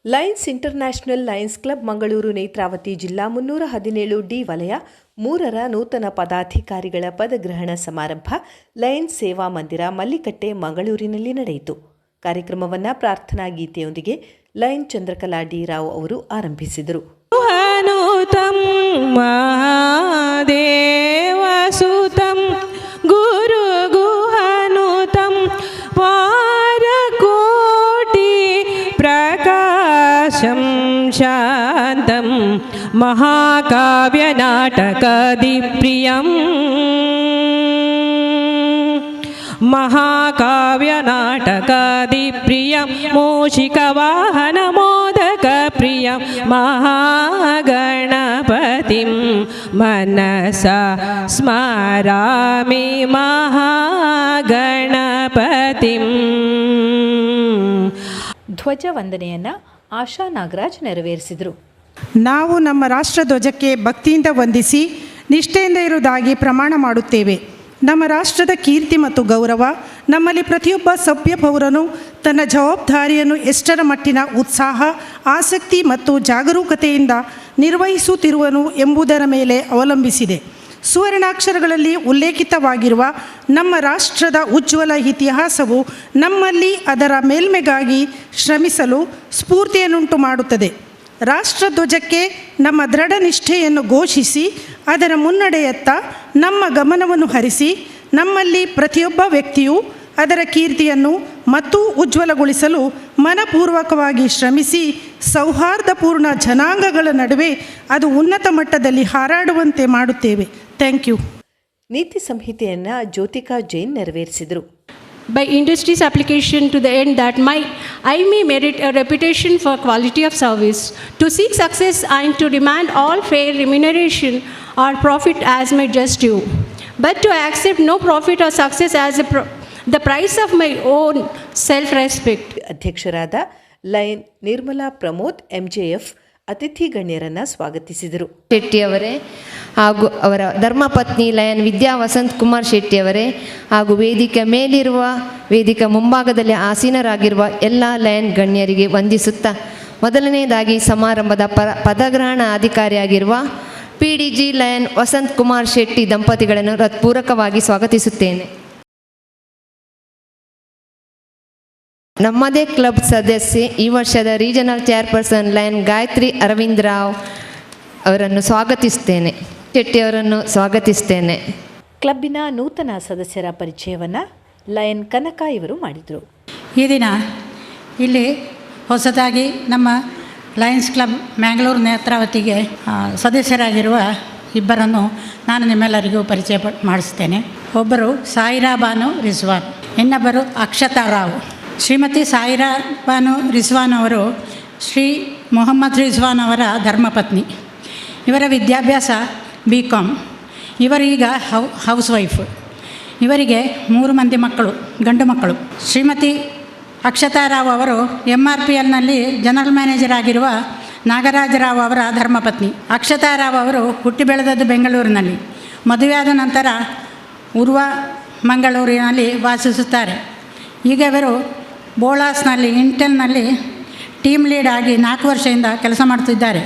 Lions international Lions club Mangaluru Netravati ಜಿಲ್ಲಾ 317ಡಿ ವಲಯ 3ರ ನೂತನ ಪದಾಧಿಕಾರಿಗಳ ಪದಗ್ರಹಣ ಸಮಾರಂಭ ಲಯನ್ಸ್ ಸೇವಾ ಮಂದಿರ ಮಲ್ಲಿಕಟ್ಟೆ ಮಂಗಳೂರಿನಲ್ಲಿ ನಡೆಯಿತು. ಕಾರ್ಯಕ್ರಮವನ್ನು ಪ್ರಾರ್ಥನಾ ಗೀತೆಯೊಂದಿಗೆ ಲಯನ್ ಚಂದ್ರಕಲಾ ಡಿ ರಾವ್ ಅವರು ಆರಂಭಿಸಿದರು. ಶಾಂತಂ ಮಹಾಕಾವ್ಯನಾಟಕದಿಪ್ರಿಯಂ ಮೂಷಿಕವಾಹನ ಮೋದಕ ಪ್ರಿಯಂ ಮಹಾಗಣಪತಿಂ ಮನಸಾ ಸ್ಮರಾಮಿ ಮಹಾಗಣಪತಿಂ. ಧ್ವಜವಂದನೆಯನ್ನು ಆಶಾ ನಾಗರಾಜ್ ನೆರವೇರಿಸಿದರು. ನಾವು ನಮ್ಮ ರಾಷ್ಟ್ರಧ್ವಜಕ್ಕೆ ಭಕ್ತಿಯಿಂದ ವಂದಿಸಿ ನಿಷ್ಠೆಯಿಂದ ಇರುವುದಾಗಿ ಪ್ರಮಾಣ ಮಾಡುತ್ತೇವೆ. ನಮ್ಮ ರಾಷ್ಟ್ರದ ಕೀರ್ತಿ ಮತ್ತು ಗೌರವ ನಮ್ಮಲ್ಲಿ ಪ್ರತಿಯೊಬ್ಬ ಸಭ್ಯ ಪೌರನು ತನ್ನ ಜವಾಬ್ದಾರಿಯನ್ನು ಎಷ್ಟರ ಮಟ್ಟಿನ ಉತ್ಸಾಹ, ಆಸಕ್ತಿ ಮತ್ತು ಜಾಗರೂಕತೆಯಿಂದ ನಿರ್ವಹಿಸುತ್ತಿರುವನು ಎಂಬುದರ ಮೇಲೆ ಅವಲಂಬಿಸಿದೆ. ಸುವರ್ಣಾಕ್ಷರಗಳಲ್ಲಿ ಉಲ್ಲೇಖಿತವಾಗಿರುವ ನಮ್ಮ ರಾಷ್ಟ್ರದ ಉಜ್ವಲ ಇತಿಹಾಸವು ನಮ್ಮಲ್ಲಿ ಅದರ ಮೇಲ್ಮೆಗಾಗಿ ಶ್ರಮಿಸಲು ಸ್ಫೂರ್ತಿಯನ್ನುಂಟು ಮಾಡುತ್ತದೆ. ರಾಷ್ಟ್ರಧ್ವಜಕ್ಕೆ ನಮ್ಮ ದೃಢ ನಿಷ್ಠೆಯನ್ನು ಘೋಷಿಸಿ ಅದರ ಮುನ್ನಡೆಯತ್ತ ನಮ್ಮ ಗಮನವನ್ನು ಹರಿಸಿ ನಮ್ಮಲ್ಲಿ ಪ್ರತಿಯೊಬ್ಬ ವ್ಯಕ್ತಿಯೂ ಅದರ ಕೀರ್ತಿಯನ್ನು ಮತ್ತು ಉಜ್ವಲಗೊಳಿಸಲು ಮನಪೂರ್ವಕವಾಗಿ ಶ್ರಮಿಸಿ ಸೌಹಾರ್ದಪೂರ್ಣ ಜನಾಂಗಗಳ ನಡುವೆ ಅದು ಉನ್ನತ ಮಟ್ಟದಲ್ಲಿ ಹಾರಾಡುವಂತೆ ಮಾಡುತ್ತೇವೆ. Thank you. ನೀತಿ ಸಂಹಿತೆಯನ್ನು ಜ್ಯೋತಿಕಾ ಜೈನ್ ನೆರವೇರಿಸಿದರು. By industry's application to the end that I may merit a reputation for quality of service, to seek success and to demand all fair remuneration or profit as my just due, but to accept no profit or success as the price of my own self-respect. ಅಧ್ಯಕ್ಷರಾದ lion Nirmala Pramod MJF ಅತಿಥಿ ಗಣ್ಯರನ್ನು ಸ್ವಾಗತಿಸಿದರು. ಶೆಟ್ಟಿಯವರೇ ಹಾಗೂ ಅವರ ಧರ್ಮಪತ್ನಿ lion ವಿದ್ಯಾ ವಸಂತ್ ಕುಮಾರ್ ಶೆಟ್ಟಿಯವರೇ ಹಾಗೂ ವೇದಿಕೆ ಮೇಲಿರುವ ವೇದಿಕೆ ಮುಂಭಾಗದಲ್ಲಿ ಆಸೀನರಾಗಿರುವ ಎಲ್ಲ ಲಯನ್ ಗಣ್ಯರಿಗೆ ವಂದಿಸುತ್ತಾ, ಮೊದಲನೆಯದಾಗಿ ಸಮಾರಂಭದ ಪದಗ್ರಹಣ ಅಧಿಕಾರಿಯಾಗಿರುವ PDG ಲಯನ್ ವಸಂತ್ ಕುಮಾರ್ ಶೆಟ್ಟಿ ದಂಪತಿಗಳನ್ನು ಹೃತ್ಪೂರ್ವಕವಾಗಿ ಸ್ವಾಗತಿಸುತ್ತೇನೆ. ನಮ್ಮದೇ ಕ್ಲಬ್ ಸದಸ್ಯೆ ಈ ವರ್ಷದ regional chairperson lion Gayathri Aravind Rao ಅವರನ್ನು ಸ್ವಾಗತಿಸ್ತೇನೆ. ಶೆಟ್ಟಿಯವರನ್ನು ಸ್ವಾಗತಿಸ್ತೇನೆ. ಕ್ಲಬ್ಬಿನ ನೂತನ ಸದಸ್ಯರ ಪರಿಚಯವನ್ನು ಲಯನ್ ಕನಕ ಇವರು ಮಾಡಿದರು. ಈ ದಿನ ಇಲ್ಲಿ ಹೊಸದಾಗಿ ನಮ್ಮ ಲಯನ್ಸ್ ಕ್ಲಬ್ ಮ್ಯಾಂಗ್ಳೂರು ನೇತ್ರಾವತಿಗೆ ಸದಸ್ಯರಾಗಿರುವ ಇಬ್ಬರನ್ನು ನಾನು ನಿಮ್ಮೆಲ್ಲರಿಗೂ ಪರಿಚಯ ಮಾಡಿಸ್ತೇನೆ. ಒಬ್ಬರು ಸಾಯಿರಾ ಬಾನು ರಿಜ್ವಾನ್, ಇನ್ನೊಬ್ಬರು ಅಕ್ಷತಾ ರಾವ್. ಶ್ರೀಮತಿ ಸಾಯಿರಾ ಬಾನು ರಿಜ್ವಾನ್ ಅವರು ಶ್ರೀ ಮೊಹಮ್ಮದ್ ರಿಜ್ವಾನ್ ಅವರ ಧರ್ಮಪತ್ನಿ. ಇವರ ವಿದ್ಯಾಭ್ಯಾಸ BCom. ಇವರೀಗ house wife. ಇವರಿಗೆ 3 ಮಂದಿ ಮಕ್ಕಳು, ಗಂಡು ಮಕ್ಕಳು. ಶ್ರೀಮತಿ ಅಕ್ಷತಾ ರಾವ್ ಅವರು MRPLನಲ್ಲಿ ಜನರಲ್ ಮ್ಯಾನೇಜರ್ ಆಗಿರುವ ನಾಗರಾಜರಾವ್ ಅವರ ಧರ್ಮಪತ್ನಿ. ಅಕ್ಷತಾ ರಾವ್ ಅವರು ಹುಟ್ಟಿ ಬೆಳೆದದ್ದು ಬೆಂಗಳೂರಿನಲ್ಲಿ. ಮದುವೆಯಾದ ನಂತರ ಉರ್ವ ಮಂಗಳೂರಿನಲ್ಲಿ ವಾಸಿಸುತ್ತಾರೆ. ಈಗ ಇವರು ಬೋಳಾಸ್ನಲ್ಲಿ ಇಂಟೆಲ್ನಲ್ಲಿ ಟೀಮ್ ಲೀಡ್ ಆಗಿ 4 ವರ್ಷದಿಂದ ಕೆಲಸ ಮಾಡ್ತಿದ್ದಾರೆ.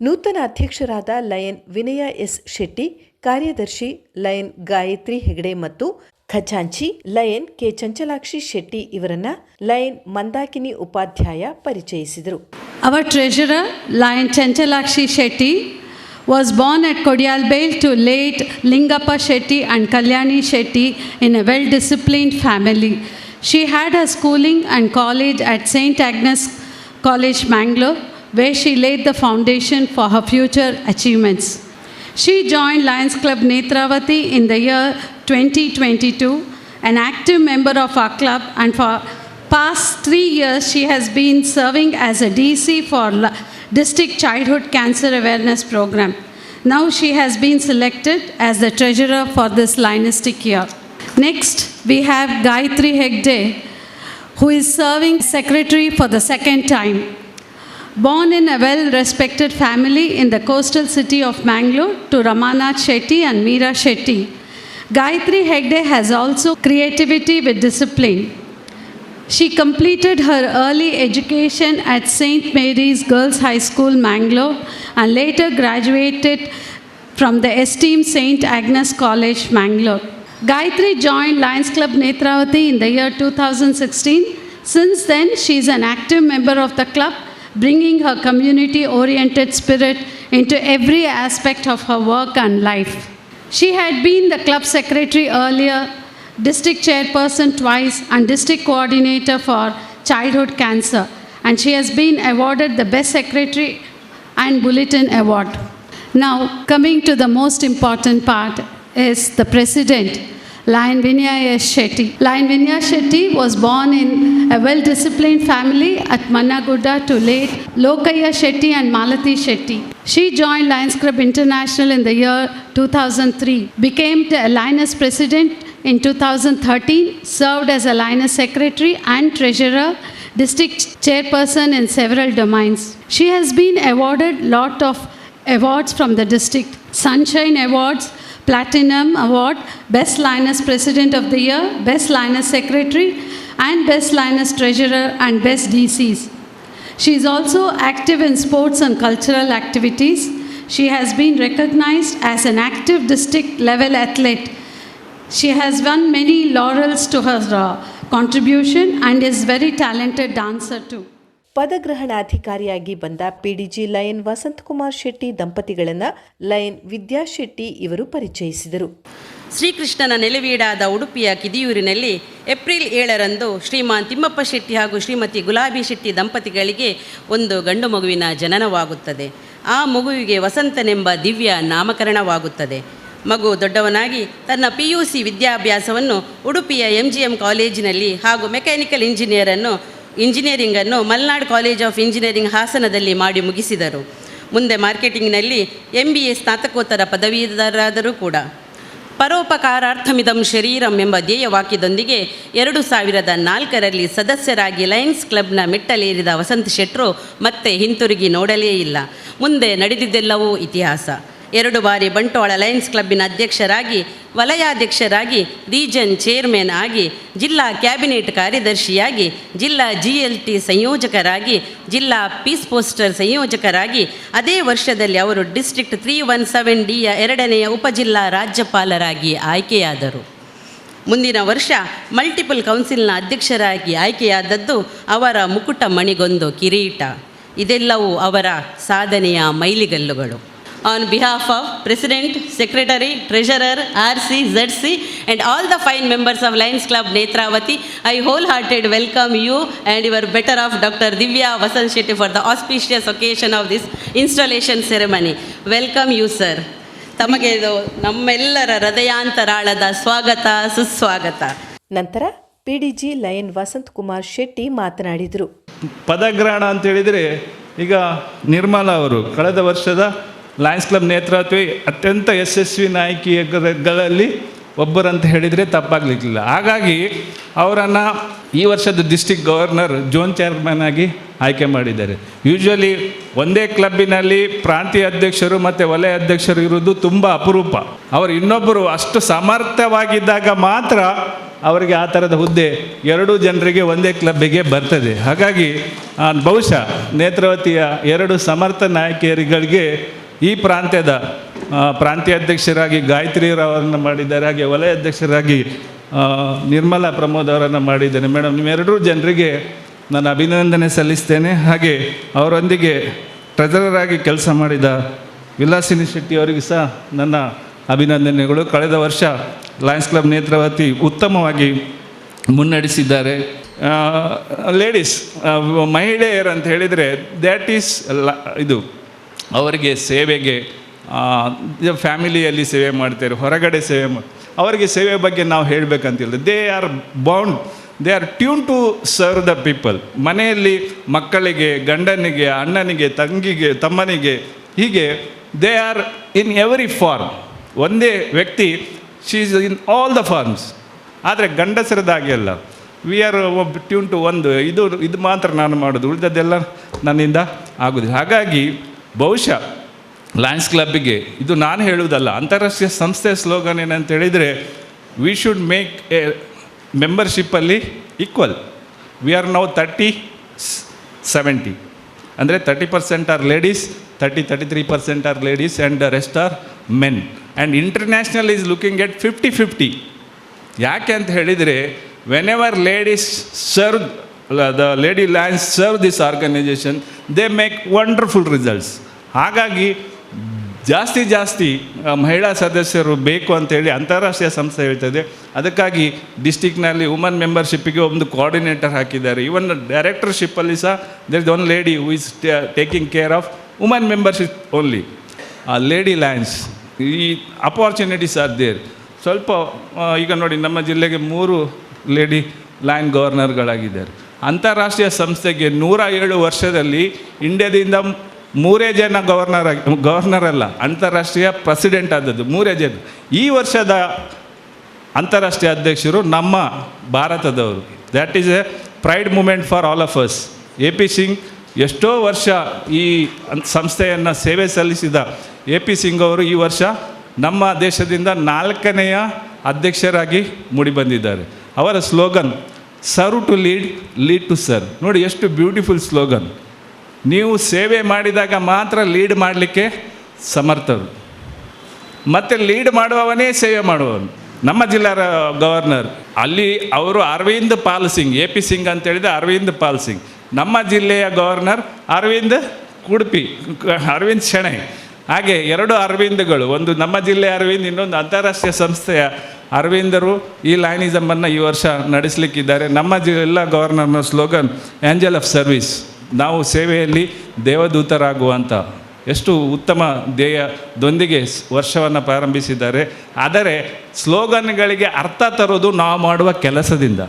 ನೂತನ ಅಧ್ಯಕ್ಷರಾದ ಲಯನ್ ವಿನಯ ಎಸ್ ಶೆಟ್ಟಿ, ಕಾರ್ಯದರ್ಶಿ ಲಯನ್ ಗಾಯತ್ರಿ ಹೆಗಡೆ ಮತ್ತು ಖಜಾಂಚಿ ಲಯನ್ ಕೆ ಚಂಚಲಾಕ್ಷಿ ಶೆಟ್ಟಿ ಇವರನ್ನ ಲಯನ್ ಮಂದಾಕಿನಿ ಉಪಾಧ್ಯಾಯ ಪರಿಚಯಿಸಿದರು. Our treasurer lion Chanchalakshi Shetty was born at Kodiyalbel to late Lingappa Shetty and Kalyani Shetty in a well-disciplined family. She had her schooling and college at St. Agnes College, Mangalore, where she laid the foundation for her future achievements. She joined Lions Club Netravati in the year 2022, an active member of our club, and for past 3 years she has been serving as a DC for District Childhood Cancer Awareness Program. Now she has been selected as the treasurer for this Lionistic year. Next, we have Gayatri Hegde, who is serving secretary for the second time. Born in a well-respected family in the coastal city of Mangalore to Ramanath Shetty and Meera Shetty, Gayatri Hegde has also creativity with discipline. She completed her early education at St. Mary's Girls High School, Mangalore, and later graduated from the esteemed St. Agnes College, Mangalore. Gayatri joined Lions Club Netravati in the year 2016. Since then, she is an active member of the club, bringing her community-oriented spirit into every aspect of her work and life. She had been the club secretary earlier, district chairperson twice, and district coordinator for childhood cancer, and she has been awarded the Best Secretary and Bulletin Award. Now, coming to the most important part is the president, Lion Vinaya S. Shetty. Lion Vinaya Shetty was born in a well-disciplined family at Mannagudda to late Lokaya Shetty and Malati Shetty. She joined Lions Club International in the year 2003, became the Lioness president in 2013, served as a Lioness secretary and treasurer, district chairperson in several domains. She has been awarded lot of awards from the district: Sunshine Awards, Platinum Award, Best Lioness President of the Year, Best Lioness Secretary, and Best Lioness Treasurer and Best DCs. She is also active in sports and cultural activities. She has been recognized as an active district level athlete. She has won many laurels to her contribution and is very talented dancer too. ಪದಗ್ರಹಣಾಧಿಕಾರಿಯಾಗಿ ಬಂದ PDG lion Vasanthakumar Shetty ದಂಪತಿಗಳನ್ನು lion Vidya Shetty ಇವರು ಪರಿಚಯಿಸಿದರು. ಶ್ರೀಕೃಷ್ಣನ ನೆಲೆವೀಡಾದ ಉಡುಪಿಯ ಕಿದಿಯೂರಿನಲ್ಲಿ April 7ರಂದು ಶ್ರೀಮಾನ್ ತಿಮ್ಮಪ್ಪ ಶೆಟ್ಟಿ ಹಾಗೂ ಶ್ರೀಮತಿ ಗುಲಾಬಿ ಶೆಟ್ಟಿ ದಂಪತಿಗಳಿಗೆ ಒಂದು ಗಂಡು ಮಗುವಿನ ಜನನವಾಗುತ್ತದೆ. ಆ ಮಗುವಿಗೆ ವಸಂತನೆಂಬ ದಿವ್ಯ ನಾಮಕರಣವಾಗುತ್ತದೆ. ಮಗು ದೊಡ್ಡವನಾಗಿ ತನ್ನ PUC ವಿದ್ಯಾಭ್ಯಾಸವನ್ನು ಉಡುಪಿಯ MGM ಕಾಲೇಜಿನಲ್ಲಿ ಹಾಗೂ ಮೆಕ್ಯಾನಿಕಲ್ ಇಂಜಿನಿಯರಿಂಗನ್ನು ಮಲ್ನಾಡ್ ಕಾಲೇಜ್ ಆಫ್ ಇಂಜಿನಿಯರಿಂಗ್ ಹಾಸನದಲ್ಲಿ ಮಾಡಿ ಮುಗಿಸಿದರು. ಮುಂದೆ ಮಾರ್ಕೆಟಿಂಗ್ನಲ್ಲಿ MBA ಸ್ನಾತಕೋತ್ತರ ಪದವೀಧರರಾದರೂ ಕೂಡ. ಪರೋಪಕಾರಾರ್ಥಮಿದಂ ಶರೀರಂ ಎಂಬ ಧ್ಯೇಯವಾಕ್ಯದೊಂದಿಗೆ 2004ರಲ್ಲಿ ಸದಸ್ಯರಾಗಿ ಲಯನ್ಸ್ ಕ್ಲಬ್ನ ಮೆಟ್ಟಲೇರಿದ ವಸಂತ್ ಶೆಟ್ರು ಮತ್ತೆ ಹಿಂತಿರುಗಿ ನೋಡಲೇ ಇಲ್ಲ. ಮುಂದೆ ನಡೆದಿದ್ದೆಲ್ಲವೂ ಇತಿಹಾಸ. 2 ಬಾರಿ ಬಂಟ್ವಾಳ ಲಯನ್ಸ್ ಕ್ಲಬ್ಬಿನ ಅಧ್ಯಕ್ಷರಾಗಿ, ವಲಯಾಧ್ಯಕ್ಷರಾಗಿ, ರೀಜನ್ ಚೇರ್ಮನ್ ಆಗಿ, ಜಿಲ್ಲಾ ಕ್ಯಾಬಿನೆಟ್ ಕಾರ್ಯದರ್ಶಿಯಾಗಿ, ಜಿಲ್ಲಾ GLT ಸಂಯೋಜಕರಾಗಿ, ಜಿಲ್ಲಾ ಪೀಸ್ ಪೋಸ್ಟರ್ ಸಂಯೋಜಕರಾಗಿ, ಅದೇ ವರ್ಷದಲ್ಲಿ ಅವರು ಡಿಸ್ಟ್ರಿಕ್ಟ್ 317Dಯ 2ನೆಯ ಉಪಜಿಲ್ಲಾ ರಾಜ್ಯಪಾಲರಾಗಿ ಆಯ್ಕೆಯಾದರು. ಮುಂದಿನ ವರ್ಷ ಮಲ್ಟಿಪಲ್ ಕೌನ್ಸಿಲ್ನ ಅಧ್ಯಕ್ಷರಾಗಿ ಆಯ್ಕೆಯಾದದ್ದು ಅವರ ಮುಕುಟ ಮಣಿಗೊಂದು ಕಿರೀಟ. ಇದೆಲ್ಲವೂ ಅವರ ಸಾಧನೆಯ ಮೈಲಿಗಲ್ಲುಗಳು. On behalf of President, Secretary, Treasurer, RC, ZC and all the fine members of Lions Club Netravati, I wholeheartedly welcome you and your better half Dr. Divya Vasant Shetty for the auspicious occasion of this installation ceremony. Welcome you, sir. ತಮಗೆ ನಮ್ಮೆಲ್ಲರ ಹೃದಯಾಂತರಾಳದ ಸ್ವಾಗತ, ಸುಸ್ವಾಗತ. ನಂತರ PDG lion Vasanthakumar Shetty ಮಾತನಾಡಿದರು. ಪದಗ್ರಹಣ ಅಂತೇಳಿದರೆ ಈಗ ನಿರ್ಮಲಾ ಅವರು ಕಳೆದ ವರ್ಷದ ಲಯನ್ಸ್ ಕ್ಲಬ್ ನೇತೃತ್ವ ಅತ್ಯಂತ ಯಶಸ್ವಿ ನಾಯಕಿಗಳಲ್ಲಿ ಒಬ್ಬರಂತ ಹೇಳಿದರೆ ತಪ್ಪಾಗಲಿಕ್ಕಿಲ್ಲ. ಹಾಗಾಗಿ ಅವರನ್ನು ಈ ವರ್ಷದ ಡಿಸ್ಟ್ರಿಕ್ಟ್ ಗವರ್ನರ್ ಝೋನ್ ಚೇರ್ಮನ್ ಆಗಿ ಆಯ್ಕೆ ಮಾಡಿದ್ದಾರೆ. ಯೂಶ್ವಲಿ ಒಂದೇ ಕ್ಲಬ್ಬಿನಲ್ಲಿ ಪ್ರಾಂತೀಯ ಅಧ್ಯಕ್ಷರು ಮತ್ತು ವಲಯ ಅಧ್ಯಕ್ಷರು ಇರುವುದು ತುಂಬ ಅಪರೂಪ. ಅವರು ಇನ್ನೊಬ್ಬರು ಅಷ್ಟು ಸಮರ್ಥವಾಗಿದ್ದಾಗ ಮಾತ್ರ ಅವರಿಗೆ ಆ ಥರದ ಹುದ್ದೆ 2 ಜನರಿಗೆ ಒಂದೇ ಕ್ಲಬ್ಬಿಗೆ ಬರ್ತದೆ. ಹಾಗಾಗಿ ಬಹುಶಃ ನೇತ್ರಾವತಿಯ 2 ಸಮರ್ಥ ನಾಯಕಿಯರುಗಳಿಗೆ ಈ ಪ್ರಾಂತ್ಯದ ಪ್ರಾಂತೀಯ ಅಧ್ಯಕ್ಷರಾಗಿ ಗಾಯತ್ರಿಯವರನ್ನು ಮಾಡಿದ್ದಾರೆ, ಹಾಗೆ ವಲಯ ಅಧ್ಯಕ್ಷರಾಗಿ ನಿರ್ಮಲಾ ಪ್ರಮೋದ್ ಅವರನ್ನು ಮಾಡಿದ್ದೇನೆ. ಮೇಡಮ್, ನಿಮ್ಮೆರಡೂ ಜನರಿಗೆ ನಾನು ಅಭಿನಂದನೆ ಸಲ್ಲಿಸ್ತೇನೆ. ಹಾಗೆ ಅವರೊಂದಿಗೆ ಟ್ರೆಜರರ್ ಆಗಿ ಕೆಲಸ ಮಾಡಿದ ವಿಲಾಸಿನಿ ಶೆಟ್ಟಿ ಅವರಿಗೂ ಸಹ ನನ್ನ ಅಭಿನಂದನೆಗಳು. ಕಳೆದ ವರ್ಷ ಲಯನ್ಸ್ ಕ್ಲಬ್ ನೇತ್ರಾವತಿ ಉತ್ತಮವಾಗಿ ಮುನ್ನಡೆಸಿದ್ದಾರೆ. ಲೇಡೀಸ್, ಮಹಿಳೆಯರು ಅಂತ ಹೇಳಿದರೆ ದ್ಯಾಟ್ ಈಸ್ ಇದು ಅವರಿಗೆ ಸೇವೆಗೆ ಫ್ಯಾಮಿಲಿಯಲ್ಲಿ ಸೇವೆ ಮಾಡ್ತಾರೆ, ಹೊರಗಡೆ ಸೇವೆ ಅವರಿಗೆ ಸೇವೆ ಬಗ್ಗೆ ನಾವು ಹೇಳಬೇಕಂತಿಲ್ಲ. They are tune to serve the people. ಮನೆಯಲ್ಲಿ ಮಕ್ಕಳಿಗೆ, ಗಂಡನಿಗೆ, ಅಣ್ಣನಿಗೆ, ತಂಗಿಗೆ, ತಮ್ಮನಿಗೆ, ಹೀಗೆ they are in every form. ಒಂದೇ ವ್ಯಕ್ತಿ, she is in all the forms. ಆದರೆ ಗಂಡಸರದಾಗಿ ಅಲ್ಲ, ವಿ ಆರ್ ಟ್ಯೂನ್ ಟು ಒಂದು ಇದು ಮಾತ್ರ ನಾನು ಮಾಡೋದು, ಉಳಿದದ್ದೆಲ್ಲ ನನ್ನಿಂದ ಆಗೋದಿಲ್ಲ. ಹಾಗಾಗಿ ಬಹುಶಃ ಲಯನ್ಸ್ ಕ್ಲಬ್ಬಿಗೆ, ಇದು ನಾನು ಹೇಳುವುದಲ್ಲ, ಅಂತಾರಾಷ್ಟ್ರೀಯ ಸಂಸ್ಥೆಯ ಸ್ಲೋಗನ್ ಏನಂತ ಹೇಳಿದರೆ ವಿ ಶುಡ್ ಮೇಕ್ ಎ ಮೆಂಬರ್ಶಿಪ್ಪಲ್ಲಿ ಈಕ್ವಲ್. We are now 30-70. ಅಂದರೆ 30% are ladies, 33% are ladies and the rest are men. And international is looking at 50-50. ಯಾಕೆ ಅಂತ ಹೇಳಿದರೆ, whenever ladies serve the lady lions serve this organisation, they make wonderful results. ಹಾಗಾಗಿ ಜಾಸ್ತಿ ಮಹಿಳಾ ಸದಸ್ಯರು ಬೇಕು ಅಂತೇಳಿ ಅಂತಾರಾಷ್ಟ್ರೀಯ ಸಂಸ್ಥೆ ಹೇಳ್ತದೆ. ಅದಕ್ಕಾಗಿ ಡಿಸ್ಟಿಕ್ನಲ್ಲಿ ವುಮನ್ ಮೆಂಬರ್ಶಿಪ್ಪಿಗೆ ಒಂದು ಕೋಆರ್ಡಿನೇಟರ್ ಹಾಕಿದ್ದಾರೆ. ಇವನ್ ಡೈರೆಕ್ಟರ್ಶಿಪ್ಪಲ್ಲಿ ಸಹ there is one lady who is taking care of woman membership only. Lady lions, ಈ ಅಪಾರ್ಚುನಿಟೀಸ್ ಆರ್ ದೇರ್. ಸ್ವಲ್ಪ ಈಗ ನೋಡಿ, ನಮ್ಮ ಜಿಲ್ಲೆಗೆ 3 ಲೇಡಿ ಲಯನ್ ಗವರ್ನರ್ಗಳಾಗಿದ್ದಾರೆ. ಅಂತಾರಾಷ್ಟ್ರೀಯ ಸಂಸ್ಥೆಗೆ 107 ವರ್ಷದಲ್ಲಿ ಇಂಡಿಯಾದಿಂದ 3 ಜನ ಗವರ್ನರ್ ಅಲ್ಲ, ಅಂತಾರಾಷ್ಟ್ರೀಯ ಪ್ರೆಸಿಡೆಂಟ್ ಆದದ್ದು 3 ಜನ. ಈ ವರ್ಷದ ಅಂತಾರಾಷ್ಟ್ರೀಯ ಅಧ್ಯಕ್ಷರು ನಮ್ಮ ಭಾರತದವರು. That is a pride moment for all of us. AP Singh ಎಷ್ಟೋ ವರ್ಷ ಈ ಸಂಸ್ಥೆಯನ್ನು ಸೇವೆ ಸಲ್ಲಿಸಿದ AP ಸಿಂಗ್ ಅವರು ಈ ವರ್ಷ ನಮ್ಮ ದೇಶದಿಂದ 4ನೇಯ ಅಧ್ಯಕ್ಷರಾಗಿ ಮೂಡಿಬಂದಿದ್ದಾರೆ. ಅವರ slogan serve to lead, lead to serve. ನೋಡಿ ಎಷ್ಟು ಬ್ಯೂಟಿಫುಲ್ ಸ್ಲೋಗನ್. ನೀವು ಸೇವೆ ಮಾಡಿದಾಗ ಮಾತ್ರ ಲೀಡ್ ಮಾಡಲಿಕ್ಕೆ ಸಮರ್ಥರು, ಮತ್ತು ಲೀಡ್ ಮಾಡುವವನೇ ಸೇವೆ ಮಾಡುವವನು. ನಮ್ಮ ಜಿಲ್ಲಾ ಗವರ್ನರ್ ಅಲ್ಲಿ ಅವರು ಅರವಿಂದ್ ಪಾಲ್ ಸಿಂಗ್, AP ಸಿಂಗ್ ಅಂತೇಳಿದರೆ ಅರವಿಂದ್ ಪಾಲ್ ಸಿಂಗ್. ನಮ್ಮ ಜಿಲ್ಲೆಯ ಗವರ್ನರ್ ಅರವಿಂದ್ ಅರವಿಂದ್ ಶೆಣೈ. ಹಾಗೆ 2 ಅರವಿಂದ್ಗಳು, ಒಂದು ನಮ್ಮ ಜಿಲ್ಲೆಯ ಅರವಿಂದ್, ಇನ್ನೊಂದು ಅಂತಾರಾಷ್ಟ್ರೀಯ ಸಂಸ್ಥೆಯ ಅರವಿಂದರು ಈ ಲಯನಿಸಮನ್ನು ಈ ವರ್ಷ ನಡೆಸಲಿಕ್ಕಿದ್ದಾರೆ. ನಮ್ಮ ಜಿಲ್ಲಾ ಗವರ್ನರ್ನ ಸ್ಲೋಗನ್ ಏಂಜಲ್ ಆಫ್ ಸರ್ವಿಸ್. ನಾವು ಸೇವೆಯಲ್ಲಿ ದೇವದೂತರಾಗುವಂಥ ಎಷ್ಟು ಉತ್ತಮ ಧ್ಯೇಯದೊಂದಿಗೆ ವರ್ಷವನ್ನು ಪ್ರಾರಂಭಿಸಿದ್ದಾರೆ. ಆದರೆ ಸ್ಲೋಗನ್ಗಳಿಗೆ ಅರ್ಥ ತರೋದು ನಾವು ಮಾಡುವ ಕೆಲಸದಿಂದ.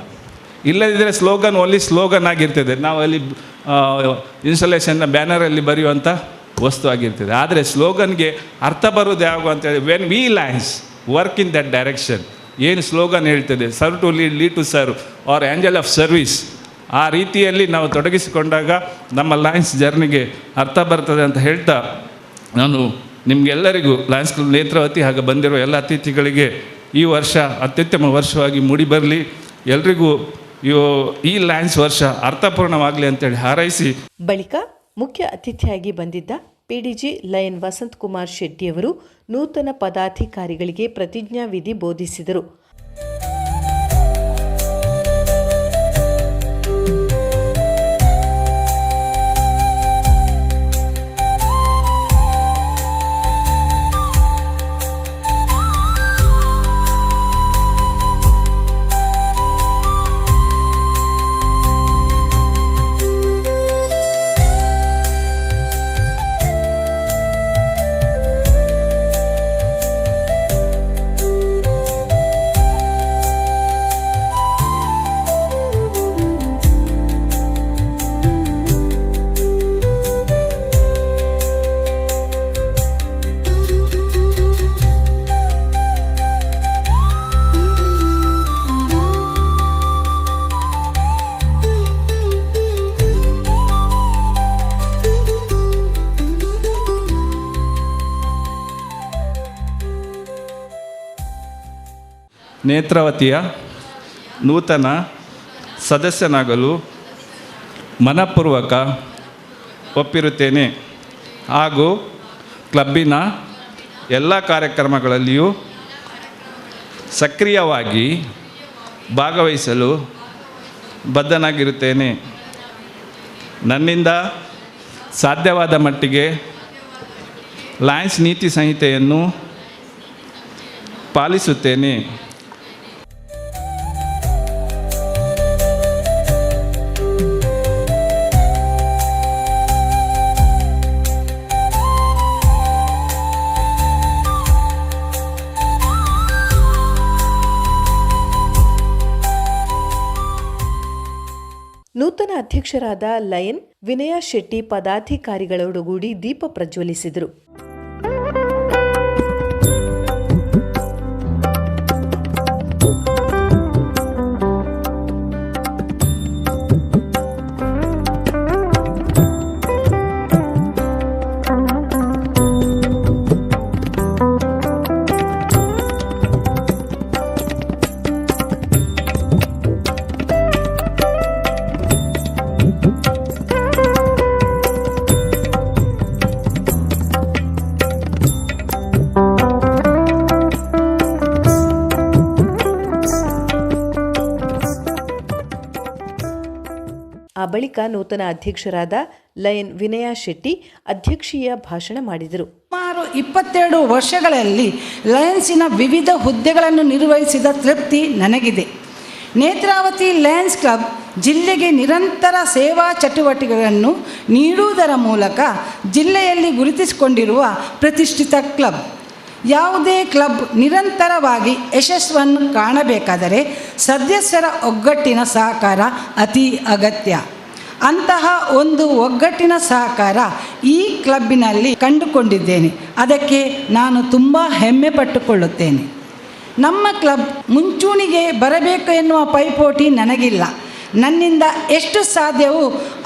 ಇಲ್ಲದಿದ್ದರೆ ಸ್ಲೋಗನ್ ಓನ್ಲಿ ಸ್ಲೋಗನ್ ಆಗಿರ್ತದೆ, ನಾವು ಅಲ್ಲಿ ಇನ್ಸ್ಟಾಲೇಷನ್ನ ಬ್ಯಾನರಲ್ಲಿ ಬರೆಯುವಂಥ ವಸ್ತು ಆಗಿರ್ತದೆ. ಆದರೆ ಸ್ಲೋಗನ್ಗೆ ಅರ್ಥ ಬರೋದು ಯಾವಾಗ ಅಂತೇಳಿ, when we lions work in that direction, ಏನು ಸ್ಲೋಗನ್ ಹೇಳ್ತದೆ, serve to lead, lead to serve are angel of service, ಆ ರೀತಿಯಲ್ಲಿ ನಾವು ತೊಡಗಿಸಿಕೊಂಡಾಗ ನಮ್ಮ ಲಯನ್ಸ್ ಜರ್ನಿಗೆ ಅರ್ಥ ಬರ್ತದೆ ಅಂತ ಹೇಳ್ತಾ, ನಾನು ನಿಮಗೆಲ್ಲರಿಗೂ ಲಯನ್ಸ್ ಕ್ಲಬ್ ನೇತ್ರಾವತಿ ಹಾಗೂ ಬಂದಿರುವ ಎಲ್ಲ ಅತಿಥಿಗಳಿಗೆ ಈ ವರ್ಷ ಅತ್ಯುತ್ತಮ ವರ್ಷವಾಗಿ ಮೂಡಿ ಬರಲಿ, ಎಲ್ರಿಗೂ ಈ ಲಯನ್ಸ್ ವರ್ಷ ಅರ್ಥಪೂರ್ಣವಾಗಲಿ ಅಂತೇಳಿ ಹಾರೈಸಿ. ಬಳಿಕ ಮುಖ್ಯ ಅತಿಥಿಯಾಗಿ ಬಂದಿದ್ದ PDG ಲಯನ್ ವಸಂತ್ ಕುಮಾರ್ ಶೆಟ್ಟಿಯವರು ನೂತನ ಪದಾಧಿಕಾರಿಗಳಿಗೆ ಪ್ರತಿಜ್ಞಾ ವಿಧಿ ಬೋಧಿಸಿದರು. ನೇತ್ರಾವತಿಯ ನೂತನ ಸದಸ್ಯನಾಗಲು ಮನಪೂರ್ವಕ ಒಪ್ಪಿರುತ್ತೇನೆ ಹಾಗೂ ಕ್ಲಬ್ಬಿನ ಎಲ್ಲ ಕಾರ್ಯಕ್ರಮಗಳಲ್ಲಿಯೂ ಸಕ್ರಿಯವಾಗಿ ಭಾಗವಹಿಸಲು ಬದ್ಧನಾಗಿರುತ್ತೇನೆ. ನನ್ನಿಂದ ಸಾಧ್ಯವಾದ ಮಟ್ಟಿಗೆ ಲಯನ್ಸ್ ನೀತಿ ಸಂಹಿತೆಯನ್ನು ಪಾಲಿಸುತ್ತೇನೆ. ನೂತನ ಅಧ್ಯಕ್ಷರಾದ ಲಯನ್ ವಿನಯ ಶೆಟ್ಟಿ ಪದಾಧಿಕಾರಿಗಳೊಡಗೂಡಿ ದೀಪ ಪ್ರಜ್ವಲಿಸಿದರು. ಆ ಬಳಿಕ ನೂತನ ಅಧ್ಯಕ್ಷರಾದ ಲಯನ್ ವಿನಯಾ ಶೆಟ್ಟಿ ಅಧ್ಯಕ್ಷೀಯ ಭಾಷಣ ಮಾಡಿದರು. ಸುಮಾರು 22 ವರ್ಷಗಳಲ್ಲಿ ಲಯನ್ಸಿನ ವಿವಿಧ ಹುದ್ದೆಗಳನ್ನು ನಿರ್ವಹಿಸಿದ ತೃಪ್ತಿ ನನಗಿದೆ. ನೇತ್ರಾವತಿ ಲಯನ್ಸ್ ಕ್ಲಬ್ ಜಿಲ್ಲೆಗೆ ನಿರಂತರ ಸೇವಾ ಚಟುವಟಿಕೆಗಳನ್ನು ನೀಡುವುದರ ಮೂಲಕ ಜಿಲ್ಲೆಯಲ್ಲಿ ಗುರುತಿಸಿಕೊಂಡಿರುವ ಪ್ರತಿಷ್ಠಿತ ಕ್ಲಬ್. ಯಾವುದೇ ಕ್ಲಬ್ ನಿರಂತರವಾಗಿ ಯಶಸ್ಸನ್ನು ಕಾಣಬೇಕಾದರೆ ಸದಸ್ಯರ ಒಗ್ಗಟ್ಟಿನ ಸಹಕಾರ ಅತಿ ಅಗತ್ಯ. ಅಂತಹ ಒಂದು ಒಗ್ಗಟ್ಟಿನ ಸಹಕಾರ ಈ ಕ್ಲಬ್ಬಿನಲ್ಲಿ ಕಂಡುಕೊಂಡಿದ್ದೇನೆ. ಅದಕ್ಕೆ ನಾನು ತುಂಬ ಹೆಮ್ಮೆ ಪಟ್ಟುಕೊಳ್ಳುತ್ತೇನೆ. ನಮ್ಮ ಕ್ಲಬ್ ಮುಂಚೂಣಿಗೆ ಬರಬೇಕು ಎನ್ನುವ ಪೈಪೋಟಿ ನನಗಿಲ್ಲ. ನನ್ನಿಂದ ಎಷ್ಟು ಸಾಧ್ಯವೋ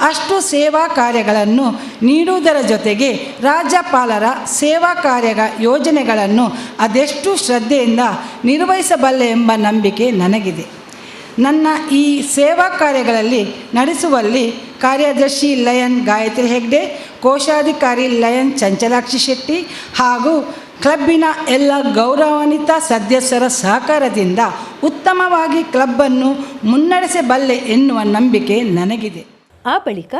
ಅಷ್ಟು ಸೇವಾ ಕಾರ್ಯಗಳನ್ನು ನೀಡುವುದರ ಜೊತೆಗೆ ರಾಜ್ಯಪಾಲರ ಸೇವಾ ಕಾರ್ಯ ಯೋಜನೆಗಳನ್ನು ಅದೆಷ್ಟು ಶ್ರದ್ಧೆಯಿಂದ ನಿರ್ವಹಿಸಬಲ್ಲೆ ಎಂಬ ನಂಬಿಕೆ ನನಗಿದೆ. ನನ್ನ ಈ ಸೇವಾ ಕಾರ್ಯಗಳಲ್ಲಿ ನಡೆಸುವಲ್ಲಿ ಕಾರ್ಯದರ್ಶಿ ಲಯನ್ ಗಾಯತ್ರಿ ಹೆಗ್ಡೆ, ಕೋಶಾಧಿಕಾರಿ ಲಯನ್ ಚಂಚಲಾಕ್ಷಿ ಶೆಟ್ಟಿ ಹಾಗೂ ಕ್ಲಬ್ಬಿನ ಎಲ್ಲ ಗೌರವಾನ್ವಿತ ಸದಸ್ಯರ ಸಹಕಾರದಿಂದ ಉತ್ತಮವಾಗಿ ಕ್ಲಬ್ಬನ್ನು ಮುನ್ನಡೆಸಬಲ್ಲೆ ಎನ್ನುವ ನಂಬಿಕೆ ನನಗಿದೆ. ಆ ಬಳಿಕ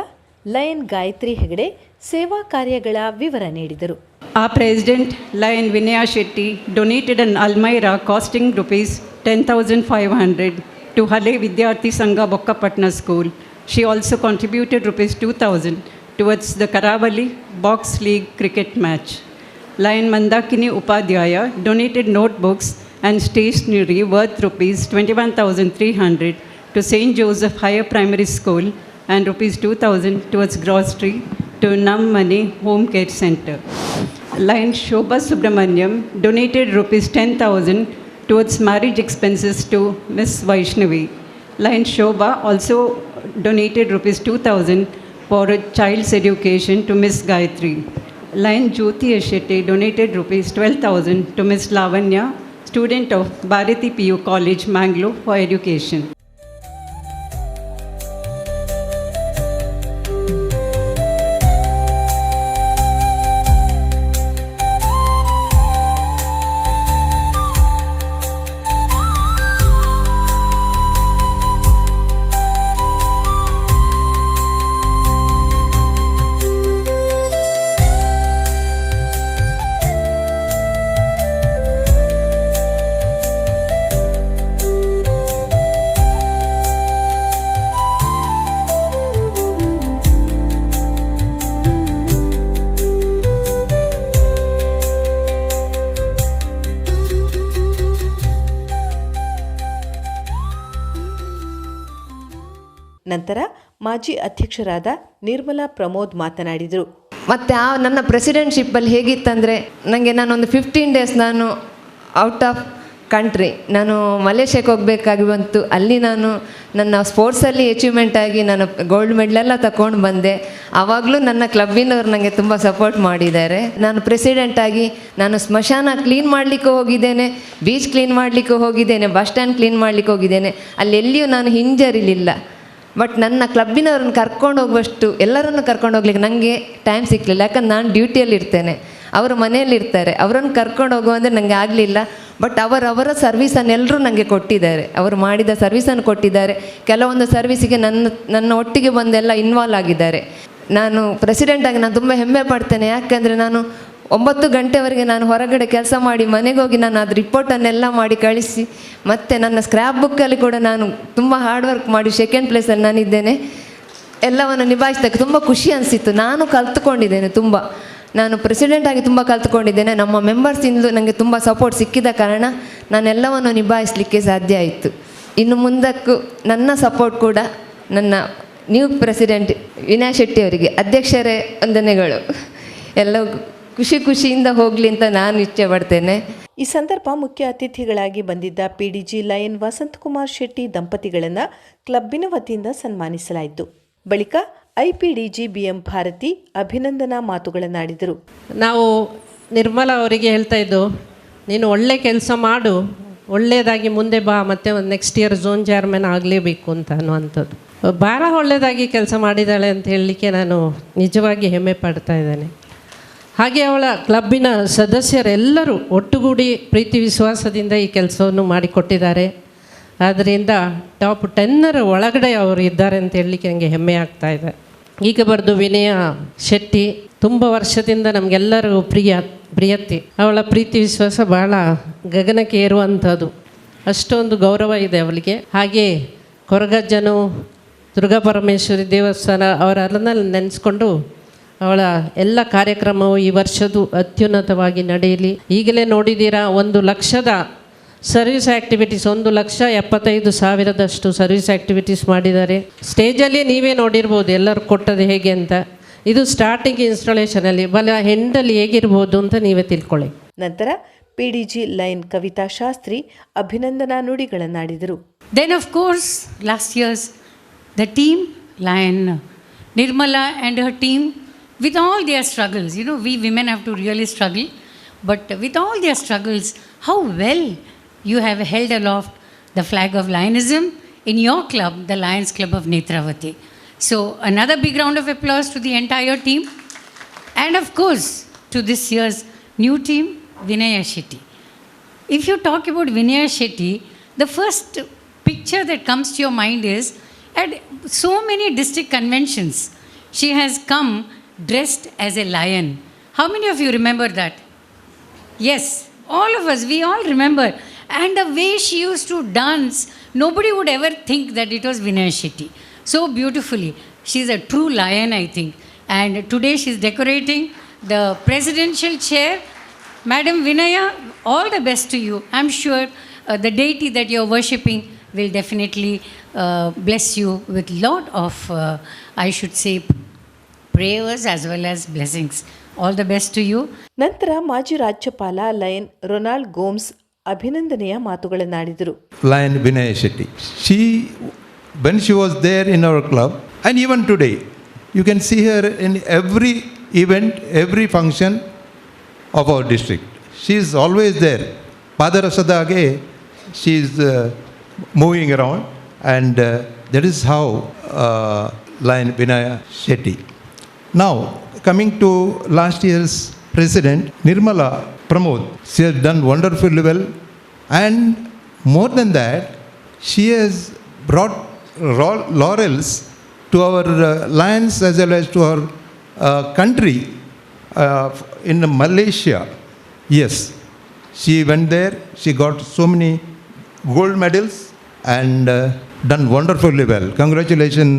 ಲಯನ್ ಗಾಯತ್ರಿ ಹೆಗಡೆ ಸೇವಾ ಕಾರ್ಯಗಳ ವಿವರ ನೀಡಿದರು. Our President, Lion Vinaya Shetty, donated an Almirah costing rupees 10,500 to Hale Vidyarthi Sangha Bokkapatna School. She also contributed rupees 2,000 towards the Karavali Box League cricket match. Lion Mandakini Upadhyaya donated notebooks and stationery worth rupees 21,300 to St. Joseph Higher Primary School and rupees 2,000 towards grocery to Nam Money Home Care Center. Lion Shobha Subramaniam donated rupees 10,000 towards marriage expenses to Miss Vaishnavi. Lion Shobha also donated rupees 2,000 for a child's education to Miss Gayatri. Lion Jyoti Ashete donated rupees 12,000 to Miss Lavanya, student of Bharati PU College, Mangalore, for education. ನಂತರ ಮಾಜಿ ಅಧ್ಯಕ್ಷರಾದ ನಿರ್ಮಲಾ ಪ್ರಮೋದ್ ಮಾತನಾಡಿದರು. ಮತ್ತು ಆ ನನ್ನ ಪ್ರೆಸಿಡೆಂಟ್ಶಿಪ್ಪಲ್ಲಿ ಹೇಗಿತ್ತಂದರೆ ನಾನೊಂದು 15 days ನಾನು out of country, ನಾನು ಮಲೇಷ್ಯಾಕ್ಕೆ ಹೋಗಬೇಕಾಗಿ ಬಂತು. ಅಲ್ಲಿ ನಾನು ನನ್ನ ಸ್ಪೋರ್ಟ್ಸಲ್ಲಿ ಅಚೀವ್ಮೆಂಟ್ ಆಗಿ ನಾನು ಗೋಲ್ಡ್ ಮೆಡಲೆಲ್ಲ ತಗೊಂಡು ಬಂದೆ. ಆವಾಗಲೂ ನನ್ನ ಕ್ಲಬ್ಬಿನವ್ರು ನನಗೆ ತುಂಬ ಸಪೋರ್ಟ್ ಮಾಡಿದ್ದಾರೆ. ನಾನು ಪ್ರೆಸಿಡೆಂಟಾಗಿ ನಾನು ಸ್ಮಶಾನ ಕ್ಲೀನ್ ಮಾಡಲಿಕ್ಕೆ ಹೋಗಿದ್ದೇನೆ, ಬೀಚ್ ಕ್ಲೀನ್ ಮಾಡಲಿಕ್ಕೆ ಹೋಗಿದ್ದೇನೆ, ಬಸ್ ಸ್ಟ್ಯಾಂಡ್ ಕ್ಲೀನ್ ಮಾಡಲಿಕ್ಕೆ ಹೋಗಿದ್ದೇನೆ. ಅಲ್ಲೆಲ್ಲಿಯೂ ನಾನು ಹಿಂಜರಿಲಿಲ್ಲ. ಬಟ್ ನನ್ನ ಕ್ಲಬ್ಬಿನವ್ರನ್ನ ಕರ್ಕೊಂಡು ಹೋಗುವಷ್ಟು ಎಲ್ಲರನ್ನು ಕರ್ಕೊಂಡು ಹೋಗ್ಲಿಕ್ಕೆ ನನಗೆ ಟೈಮ್ ಸಿಕ್ಕಲಿಲ್ಲ. ಯಾಕಂದ್ರೆ ನಾನು ಡ್ಯೂಟಿಯಲ್ಲಿ ಇರ್ತೇನೆ, ಅವರು ಮನೆಯಲ್ಲಿರ್ತಾರೆ. ಅವರನ್ನು ಕರ್ಕೊಂಡು ಹೋಗುವಂದರೆ ನನಗೆ ಆಗಲಿಲ್ಲ. ಬಟ್ ಅವರವರ ಸರ್ವೀಸನ್ನೆಲ್ಲರೂ ನನಗೆ ಕೊಟ್ಟಿದ್ದಾರೆ, ಅವರು ಮಾಡಿದ ಸರ್ವೀಸನ್ನು ಕೊಟ್ಟಿದ್ದಾರೆ. ಕೆಲವೊಂದು ಸರ್ವೀಸಿಗೆ ನನ್ನ ಒಟ್ಟಿಗೆ ಬಂದೆಲ್ಲ ಇನ್ವಾಲ್ವ್ ಆಗಿದ್ದಾರೆ. ನಾನು ಪ್ರೆಸಿಡೆಂಟಾಗಿ ನಾನು ತುಂಬ ಹೆಮ್ಮೆ ಪಡ್ತೇನೆ. ಯಾಕೆಂದರೆ ನಾನು 9 ಗಂಟೆವರೆಗೆ ನಾನು ಹೊರಗಡೆ ಕೆಲಸ ಮಾಡಿ ಮನೆಗೆ ಹೋಗಿ ನಾನು ಅದು ರಿಪೋರ್ಟನ್ನೆಲ್ಲ ಮಾಡಿ ಕಳಿಸಿ, ಮತ್ತು ನನ್ನ ಸ್ಕ್ರ್ಯಾಪ್ ಬುಕ್ಕಲ್ಲಿ ಕೂಡ ನಾನು ತುಂಬ ಹಾರ್ಡ್ ವರ್ಕ್ ಮಾಡಿ 2nd ಪ್ಲೇಸಲ್ಲಿ ನಾನಿದ್ದೇನೆ. ಎಲ್ಲವನ್ನು ನಿಭಾಯಿಸಿದಾಗ ತುಂಬ ಖುಷಿ ಅನಿಸಿತ್ತು. ನಾನು ಕಲ್ತ್ಕೊಂಡಿದ್ದೇನೆ ತುಂಬ. ನಾನು ಪ್ರೆಸಿಡೆಂಟಾಗಿ ತುಂಬ ಕಲ್ತ್ಕೊಂಡಿದ್ದೇನೆ. ನಮ್ಮ ಮೆಂಬರ್ಸಿಂದಲೂ ನನಗೆ ತುಂಬ ಸಪೋರ್ಟ್ ಸಿಕ್ಕಿದ ಕಾರಣ ನಾನೆಲ್ಲವನ್ನು ನಿಭಾಯಿಸಲಿಕ್ಕೆ ಸಾಧ್ಯ ಆಯಿತು. ಇನ್ನು ಮುಂದಕ್ಕೂ ನನ್ನ ಸಪೋರ್ಟ್ ಕೂಡ ನನ್ನ ನ್ಯೂ ಪ್ರೆಸಿಡೆಂಟ್ ವಿನಯಾ ಶೆಟ್ಟಿ ಅವರಿಗೆ ಅಧ್ಯಕ್ಷರೇ ವಂದನೆಗಳು. ಎಲ್ಲ ಖುಷಿಯಿಂದ ಹೋಗಲಿ ಅಂತ ನಾನು ಇಚ್ಛೆ ಪಡ್ತೇನೆ. ಈ ಸಂದರ್ಭ ಮುಖ್ಯ ಅತಿಥಿಗಳಾಗಿ ಬಂದಿದ್ದ ಪಿಡಿಜಿ ಲಯನ್ ವಸಂತಕುಮಾರ್ ಶೆಟ್ಟಿ ದಂಪತಿಗಳನ್ನು ಕ್ಲಬ್ಬಿನ ವತಿಯಿಂದ ಸನ್ಮಾನಿಸಲಾಯಿತು. ಬಳಿಕ ಐಪಿಡಿಜಿ ಬಿಎಂ ಭಾರತಿ ಅಭಿನಂದನಾ ಮಾತುಗಳನ್ನಾಡಿದರು. ನಾವು ನಿರ್ಮಲಾ ಅವರಿಗೆ ಹೇಳ್ತಾ ಇದ್ದು, ನೀನು ಒಳ್ಳೆ ಕೆಲಸ ಮಾಡು, ಒಳ್ಳೆಯದಾಗಿ ಮುಂದೆ ಬಾ, ಮತ್ತು ನೆಕ್ಸ್ಟ್ ಇಯರ್ ಝೋನ್ ಚೇರ್ಮನ್ ಆಗಲೇಬೇಕು ಅಂತ ಅನ್ನುವಂಥದ್ದು. ಭಾಳ ಒಳ್ಳೆಯದಾಗಿ ಕೆಲಸ ಮಾಡಿದ್ದಾಳೆ ಅಂತ ಹೇಳಲಿಕ್ಕೆ ನಾನು ನಿಜವಾಗಿ ಹೆಮ್ಮೆ ಪಡ್ತಾ ಇದ್ದೇನೆ. ಹಾಗೆ ಅವಳ ಕ್ಲಬ್ಬಿನ ಸದಸ್ಯರೆಲ್ಲರೂ ಒಟ್ಟುಗೂಡಿ ಪ್ರೀತಿ ವಿಶ್ವಾಸದಿಂದ ಈ ಕೆಲಸವನ್ನು ಮಾಡಿಕೊಟ್ಟಿದ್ದಾರೆ. ಆದ್ದರಿಂದ ಟಾಪ್ 10 ಒಳಗಡೆ ಅವರು ಇದ್ದಾರೆ ಅಂತ ಹೇಳಲಿಕ್ಕೆ ನನಗೆ ಹೆಮ್ಮೆ ಆಗ್ತಾ ಇದೆ. ಈಗ ಬರೆದು ವಿನಯ ಶೆಟ್ಟಿ ತುಂಬ ವರ್ಷದಿಂದ ನಮಗೆಲ್ಲರೂ ಪ್ರಿಯತಿ. ಅವಳ ಪ್ರೀತಿ ವಿಶ್ವಾಸ ಭಾಳ ಗಗನಕ್ಕೆ ಏರುವಂಥದ್ದು, ಅಷ್ಟೊಂದು ಗೌರವ ಇದೆ ಅವಳಿಗೆ. ಹಾಗೆ ಕೊರಗಜ್ಜನು, ದುರ್ಗಾಪರಮೇಶ್ವರಿ ದೇವಸ್ಥಾನ ಅವರೆಲ್ಲ ನೆನೆಸ್ಕೊಂಡು ಅವಳ ಎಲ್ಲ ಕಾರ್ಯಕ್ರಮವು ಈ ವರ್ಷದ್ದು ಅತ್ಯುನ್ನತವಾಗಿ ನಡೆಯಲಿ. ಈಗಲೇ ನೋಡಿದ್ದೀರಾ 1,00,000 ಸರ್ವಿಸ್ ಆ್ಯಕ್ಟಿವಿಟೀಸ್, 1,75,000 ಸರ್ವಿಸ್ ಆ್ಯಕ್ಟಿವಿಟೀಸ್ ಮಾಡಿದ್ದಾರೆ. ಸ್ಟೇಜಲ್ಲಿ ನೀವೇ ನೋಡಿರ್ಬೋದು ಎಲ್ಲರೂ ಕೊಟ್ಟದ್ದು ಹೇಗೆ ಅಂತ. ಇದು ಸ್ಟಾರ್ಟಿಂಗ್ ಇನ್ಸ್ಟಾಲೇಷನಲ್ಲಿ, ಹೆಂಡಲ್ಲಿ ಹೇಗಿರ್ಬೋದು ಅಂತ ನೀವೇ ತಿಳ್ಕೊಳ್ಳಿ. ನಂತರ PDG ಲೈನ್ ಕವಿತಾ ಶಾಸ್ತ್ರಿ ಅಭಿನಂದನಾ ನುಡಿಗಳನ್ನಾಡಿದರು. Then of course last year's the team Lion Nirmala and her team, with all their struggles, we women have to really struggle, but with all their struggles, how well you have held aloft the flag of Lionism in your club, the Lions Club of Netravati. So another big round of applause to the entire team, and of course to this year's new team, Vinaya Shetty. If you talk about Vinaya Shetty, the first picture that comes to your mind is at so many district conventions she has come dressed as a lion. How many of you remember that? Yes, all of us, we all remember. And the way she used to dance, nobody would ever think that it was Vinaya Shetty. So beautifully. She's a true lion, I think. And today she's decorating the presidential chair. Madam Vinaya, all the best to you. I'm sure the deity that you're worshipping will definitely bless you with lot of, I should say, prayers as well as blessings. All the best to you. ನಂತರ ಮಾಜಿ ರಾಜ್ಯಪಾಲ lion Ronald Gomes ಅಭಿನಂದನೆಯ ಮಾತುಗಳನ್ನಾಡಿದರು. Lion Vinaya Shetty. When she was there in our club, and even today, you can see her in every event, every function of our district. She is always there. Padarasada she is moving around, and that is how Lion Vinaya Shetty. Now, coming to last year's president, Nirmala Pramod, she has done wonderfully well, and more than that, she has brought laurels to our Lions as well as to our country in Malaysia. Yes, she went there, she got so many gold medals and done wonderfully well. Congratulations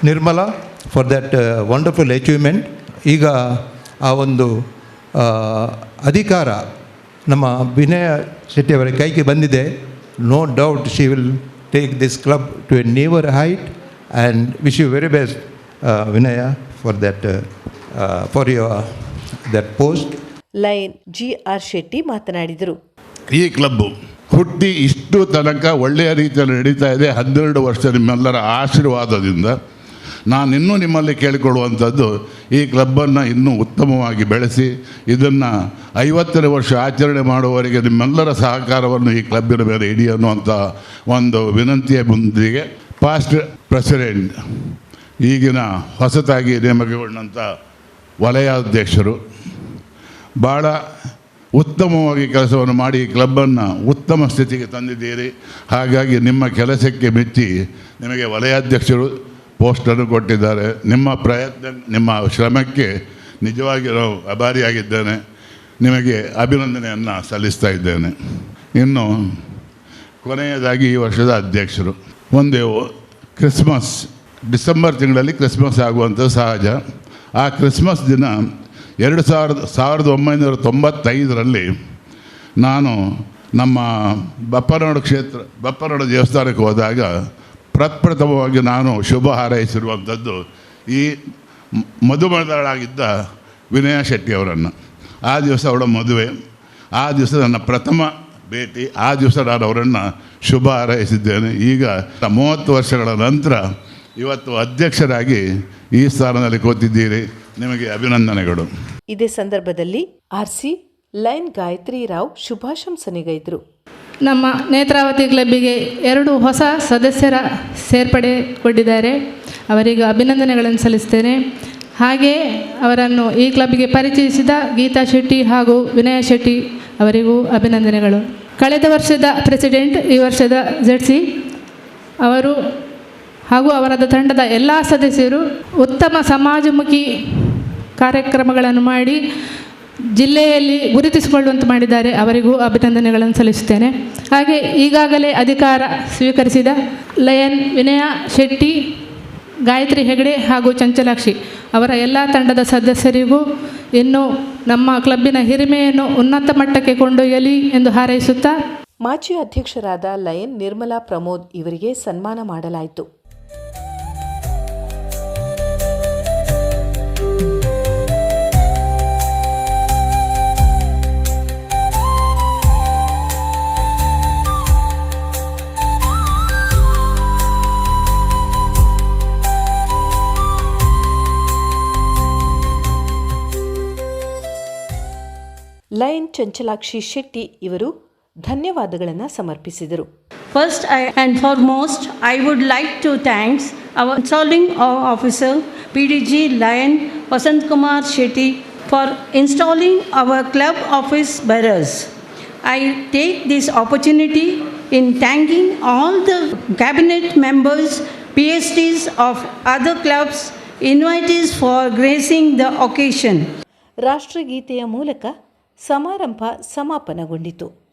Nirmala for that wonderful achievement. ಈಗ ಆ ಒಂದು ಅಧಿಕಾರ ನಮ್ಮ ವಿನಯ ಶೆಟ್ಟಿ ಅವರ ಕೈಗೆ ಬಂದಿದೆ. No doubt she will take this club to a newer height, and wish you very best Vinaya for your that post. Lion GR Shetty ಮಾತನಾಡಿದರು. ಈ ಕ್ಲಬ್ಬು ಹುಟ್ಟಿ ಇಷ್ಟು ತನಕ ಒಳ್ಳೆಯ ರೀತಿಯಲ್ಲಿ ನಡೀತಾ ಇದೆ. 12 ವರ್ಷ ನಿಮ್ಮೆಲ್ಲರ ಆಶೀರ್ವಾದದಿಂದ ನಾನಿನ್ನೂ ನಿಮ್ಮಲ್ಲಿ ಕೇಳಿಕೊಳ್ಳುವಂಥದ್ದು, ಈ ಕ್ಲಬ್ಬನ್ನು ಇನ್ನೂ ಉತ್ತಮವಾಗಿ ಬೆಳೆಸಿ ಇದನ್ನು 50ನೇ ವರ್ಷ ಆಚರಣೆ ಮಾಡುವವರೆಗೆ ನಿಮ್ಮೆಲ್ಲರ ಸಹಕಾರವನ್ನು ಈ ಕ್ಲಬ್ಬಿನ ಮೇಲೆ ಇಡಿ ಅನ್ನುವಂಥ ಒಂದು ವಿನಂತಿಯ ಮುಂದಿಗೆ ಪಾಸ್ಟ್ ಪ್ರೆಸಿಡೆಂಟ್, ಈಗಿನ ಹೊಸತಾಗಿ ನೇಮಕಗೊಂಡಂಥ ವಲಯಾಧ್ಯಕ್ಷರು ಭಾಳ ಉತ್ತಮವಾಗಿ ಕೆಲಸವನ್ನು ಮಾಡಿ ಈ ಕ್ಲಬ್ಬನ್ನು ಉತ್ತಮ ಸ್ಥಿತಿಗೆ ತಂದಿದ್ದೀರಿ. ಹಾಗಾಗಿ ನಿಮ್ಮ ಕೆಲಸಕ್ಕೆ ಮೆಚ್ಚಿ ನಿಮಗೆ ವಲಯಾಧ್ಯಕ್ಷರು ಪೋಸ್ಟನ್ನು ಕೊಟ್ಟಿದ್ದಾರೆ. ನಿಮ್ಮ ಪ್ರಯತ್ನ, ನಿಮ್ಮ ಶ್ರಮಕ್ಕೆ ನಿಜವಾಗಿ ನಾವು ಆಭಾರಿಯಾಗಿದ್ದೇನೆ. ನಿಮಗೆ ಅಭಿನಂದನೆಯನ್ನು ಸಲ್ಲಿಸ್ತಾ ಇದ್ದೇನೆ. ಇನ್ನು ಕೊನೆಯದಾಗಿ ಈ ವರ್ಷದ ಅಧ್ಯಕ್ಷರು, ಒಂದು ಕ್ರಿಸ್ಮಸ್, ಡಿಸೆಂಬರ್ ತಿಂಗಳಲ್ಲಿ ಕ್ರಿಸ್ಮಸ್ ಆಗುವಂಥದ್ದು ಸಹಜ. ಆ ಕ್ರಿಸ್ಮಸ್ ದಿನ 1995ರಲ್ಲಿ ನಾನು ನಮ್ಮ ಬಪ್ಪನಾಡು ದೇವಸ್ಥಾನಕ್ಕೆ ಹೋದಾಗ ಪ್ರಪ್ರಥಮವಾಗಿ ನಾನು ಶುಭ ಹಾರೈಸಿರುವಂಥದ್ದು ಈ ಮದುಮಗಳಾಗಿದ್ದ ವಿನಯ ಶೆಟ್ಟಿ ಅವರನ್ನು. ಆ ದಿವಸ ಅವಳ ಮದುವೆ, ಆ ದಿವಸ ನನ್ನ ಪ್ರಥಮ ಭೇಟಿ, ಆ ದಿವಸ ನಾನು ಅವರನ್ನು ಶುಭ ಹಾರೈಸಿದ್ದೇನೆ. ಈಗ 30 ವರ್ಷಗಳ ನಂತರ ಇವತ್ತು ಅಧ್ಯಕ್ಷರಾಗಿ ಈ ಸ್ಥಾನದಲ್ಲಿ ಕೂತಿದ್ದೀರಿ. ನಿಮಗೆ ಅಭಿನಂದನೆಗಳು. ಇದೇ ಸಂದರ್ಭದಲ್ಲಿ RC ಲೈನ್ ಗಾಯತ್ರಿ ರಾವ್ ಶುಭಾಶಂಸನೆಗೈದರು. ನಮ್ಮ ನೇತ್ರಾವತಿ ಕ್ಲಬ್ಬಿಗೆ 2 ಹೊಸ ಸದಸ್ಯರ ಸೇರ್ಪಡೆಗೊಂಡಿದ್ದಾರೆ. ಅವರಿಗೆ ಅಭಿನಂದನೆಗಳನ್ನು ಸಲ್ಲಿಸ್ತೇನೆ. ಹಾಗೆಯೇ ಅವರನ್ನು ಈ ಕ್ಲಬ್ಗೆ ಪರಿಚಯಿಸಿದ ಗೀತಾ ಶೆಟ್ಟಿ ಹಾಗೂ ವಿನಯ ಶೆಟ್ಟಿ ಅವರಿಗೂ ಅಭಿನಂದನೆಗಳು. ಕಳೆದ ವರ್ಷದ ಪ್ರೆಸಿಡೆಂಟ್, ಈ ವರ್ಷದ ZC ಅವರು ಹಾಗೂ ಅವರ ತಂಡದ ಎಲ್ಲ ಸದಸ್ಯರು ಉತ್ತಮ ಸಮಾಜಮುಖಿ ಕಾರ್ಯಕ್ರಮಗಳನ್ನು ಮಾಡಿ ಜಿಲ್ಲೆಯಲ್ಲಿ ಗುರುತಿಸಿಕೊಳ್ಳುವಂತೆ ಮಾಡಿದ್ದಾರೆ. ಅವರಿಗೂ ಅಭಿನಂದನೆಗಳನ್ನು ಸಲ್ಲಿಸುತ್ತೇನೆ. ಹಾಗೆ ಈಗಾಗಲೇ ಅಧಿಕಾರ ಸ್ವೀಕರಿಸಿದ ಲಯನ್ ವಿನಯ ಶೆಟ್ಟಿ, ಗಾಯತ್ರಿ ಹೆಗಡೆ ಹಾಗೂ ಚಂಚಲಾಕ್ಷಿ ಅವರ ಎಲ್ಲ ತಂಡದ ಸದಸ್ಯರಿಗೂ ಇನ್ನು ನಮ್ಮ ಕ್ಲಬ್ಬಿನ ಹಿರಿಮೆಯನ್ನು ಉನ್ನತ ಮಟ್ಟಕ್ಕೆ ಕೊಂಡೊಯ್ಯಲಿ ಎಂದು ಹಾರೈಸುತ್ತಾ, ಮಾಜಿ ಅಧ್ಯಕ್ಷರಾದ ಲಯನ್ ನಿರ್ಮಲಾ ಪ್ರಮೋದ್ ಇವರಿಗೆ ಸನ್ಮಾನ ಮಾಡಲಾಯಿತು. ಲಯನ್ ಚಂಚಲಾಕ್ಷಿ ಶೆಟ್ಟಿ ಇವರು ಧನ್ಯವಾದಗಳನ್ನು ಸಮರ್ಪಿಸಿದರು. First and foremost, I would like to thank our installing officer PDG Lion Vasant Kumar Shetty for installing our club office bearers. I take this opportunity in thanking all the cabinet members, PSTs of other clubs, invitees for gracing the occasion. ರಾಷ್ಟ್ರಗೀತೆಯ ಮೂಲಕ ಸಮಾರಂಭ ಸಮಾಪನಗೊಂಡಿತು.